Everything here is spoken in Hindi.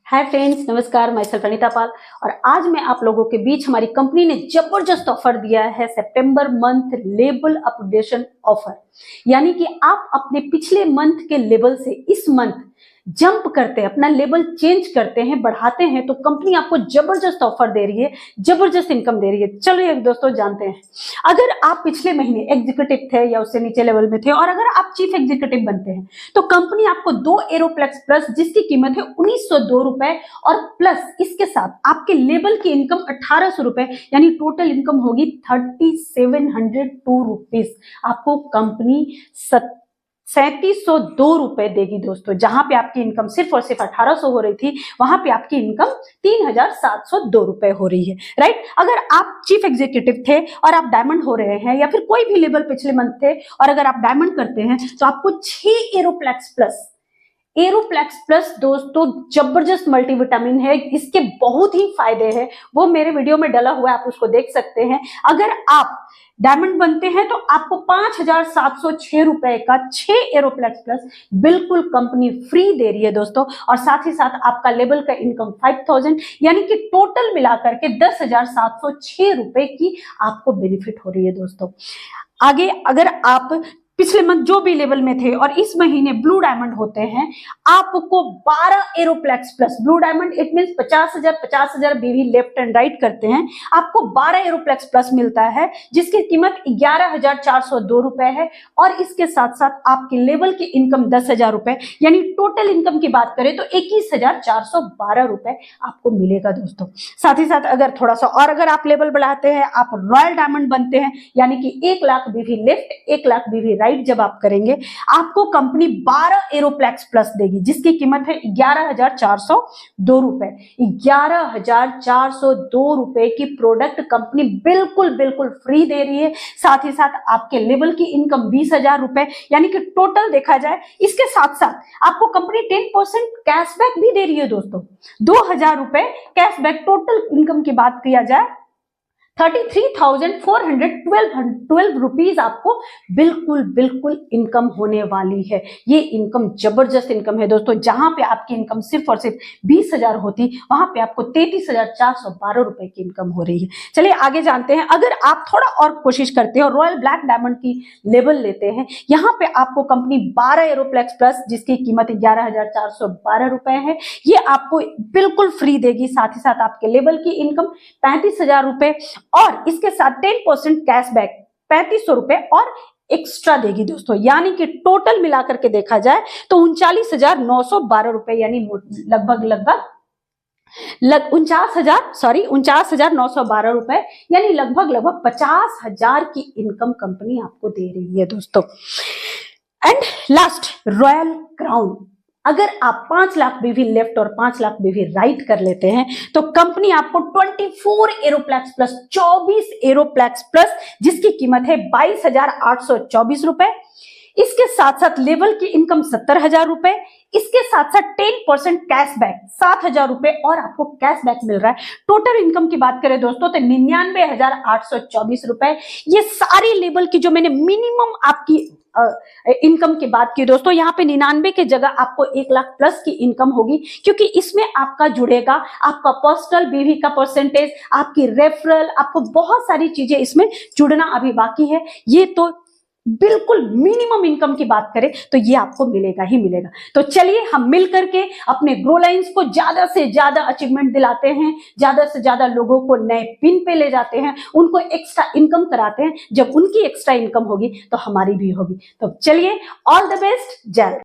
हाय फ्रेंड्स, नमस्कार। मैं सेल्फ अनीता पाल और आज मैं आप लोगों के बीच हमारी कंपनी ने जबरदस्त ऑफर दिया है, सितंबर मंथ लेबल अपडेशन ऑफर। यानी कि आप अपने पिछले मंथ के लेबल से इस मंथ जंप करते हैं, अपना लेवल चेंज करते हैं, बढ़ाते हैं, तो कंपनी आपको जबरदस्त ऑफर दे रही है, जबरदस्त इनकम दे रही है। चलिए दोस्तों जानते हैं। अगर आप पिछले महीने एग्जीक्यूटिव थे या उससे नीचे लेवल में थे और अगर आप चीफ एग्जीक्यूटिव बनते हैं तो कंपनी आपको 2 एरोप्लेक्स प्लस जिसकी कीमत है 1902 रुपए और प्लस इसके साथ आपके लेवल की इनकम 1800 रुपए यानी टोटल इनकम होगी 3702 रुपीज। आपको कंपनी 3702 रुपए देगी दोस्तों। जहां पे आपकी इनकम सिर्फ और सिर्फ 1800 हो रही थी, वहां पे आपकी इनकम 3702 रुपए हो रही है, राइट। अगर आप चीफ एग्जीक्यूटिव थे और आप डायमंड हो रहे हैं या फिर कोई भी लेवल पिछले मंथ थे और अगर आप डायमंड करते हैं तो आपको 6 एरोप्लेक्स प्लस दोस्तों जबरदस्त मल्टीविटामिन है। इसके बहुत ही फायदे हैं, वो मेरे वीडियो में डला हुआ है, आप उसको देख सकते हैं। अगर आप डायमंड बनते हैं तो आपको 5706 रुपए का 6 एरोप्लेक्स प्लस बिल्कुल कंपनी फ्री दे रही है दोस्तों। और साथ ही साथ आपका लेवल का इनकम 5000 यानी कि टोटल मिलाकर के 10,706 रुपए की आपको बेनिफिट हो रही है दोस्तों। आगे अगर आप पिछले मंथ जो भी लेवल में थे और इस महीने ब्लू डायमंड होते हैं, आपको 12 एरोप्लेक्स plus, blue diamond it means 50,000 BV left and right करते हैं, आपको 12 एरोप्लेक्स प्लस मिलता है जिसकी कीमत 11,402 रुपए है। और इसके साथ साथ आपके लेवल की इनकम 10,000 रुपए यानी टोटल इनकम की बात करें तो 21,412 रुपए आपको मिलेगा दोस्तों। साथ ही साथ अगर थोड़ा सा और अगर आप लेवल बढ़ाते हैं, आप रॉयल डायमंड बनते हैं यानी कि 1 लाख बीवी लेफ्ट 1 लाख बीवी राइट जब आप करेंगे, आपको कंपनी 12 एरोप्लेक्स प्लस देगी जिसकी कीमत है 11,402 रुपए। 11,402 रुपए की प्रोडक्ट कंपनी बिल्कुल फ्री दे रही है। साथ ही साथ आपके लेवल की इनकम 20,000 रुपए यानी कि टोटल देखा जाए, इसके साथ साथ आपको कंपनी 10% कैशबैक भी दे रही है दोस्तों। 2,000 रुपए कैशबैक, टोटल इनकम की बात किया जाए 33,412 रुपीज आपको बिल्कुल इनकम होने वाली है। ये इनकम जबरदस्त इनकम है दोस्तों। जहां पे आपकी इनकम सिर्फ और सिर्फ 20,000 होती, वहां पे आपको 33,412 रुपए की इनकम हो रही है। चलिए आगे जानते हैं। अगर आप थोड़ा और कोशिश करते हैं और रॉयल ब्लैक डायमंड की लेवल लेते हैं, यहाँ पे आपको कंपनी 12 एरोप्लेक्स प्लस जिसकी कीमत 11,412 रुपए है, ये आपको बिल्कुल फ्री देगी। साथ ही साथ आपके लेवल की इनकम 35,000 रुपए और इसके साथ 10% कैशबैक 3500 रुपए और एक्स्ट्रा देगी दोस्तों। यानी कि टोटल मिलाकर के देखा जाए तो 39,912 रुपए यानी लगभग 49,912 रुपए यानी लगभग 50,000 की इनकम कंपनी आपको दे रही है दोस्तों। And last, royal crown. अगर आप 5 लाख बीवी लेफ्ट और 5 लाख बीवी राइट कर लेते हैं तो कंपनी आपको 24 एरोप्लेक्स प्लस 24 एरोप्लेक्स प्लस जिसकी कीमत है 22,824 रुपए। इसके साथ साथ लेवल की इनकम 70,000 रुपए, इसके साथ साथ 10% कैशबैक 7,000 रुपए और आपको कैशबैक मिल रहा है। टोटल इनकम की बात करें दोस्तों तो 99,824 रुपए। ये सारी लेवल की जो मैंने मिनिमम आपकी इनकम की बात की दोस्तों, यहाँ पे 99 के जगह आपको 1 लाख प्लस की इनकम होगी क्योंकि इसमें आपका जुड़ेगा आपका पर्सनल बीवी का परसेंटेज, आपकी रेफरल, आपको बहुत सारी चीजें इसमें जुड़ना अभी बाकी है। ये तो बिल्कुल मिनिमम इनकम की बात करें तो ये आपको मिलेगा ही मिलेगा। तो चलिए हम मिल करके अपने ग्रो लाइन्स को ज्यादा से ज्यादा अचीवमेंट दिलाते हैं, ज्यादा से ज्यादा लोगों को नए पिन पे ले जाते हैं, उनको एक्स्ट्रा इनकम कराते हैं। जब उनकी एक्स्ट्रा इनकम होगी तो हमारी भी होगी। तो चलिए, ऑल द बेस्ट, जय।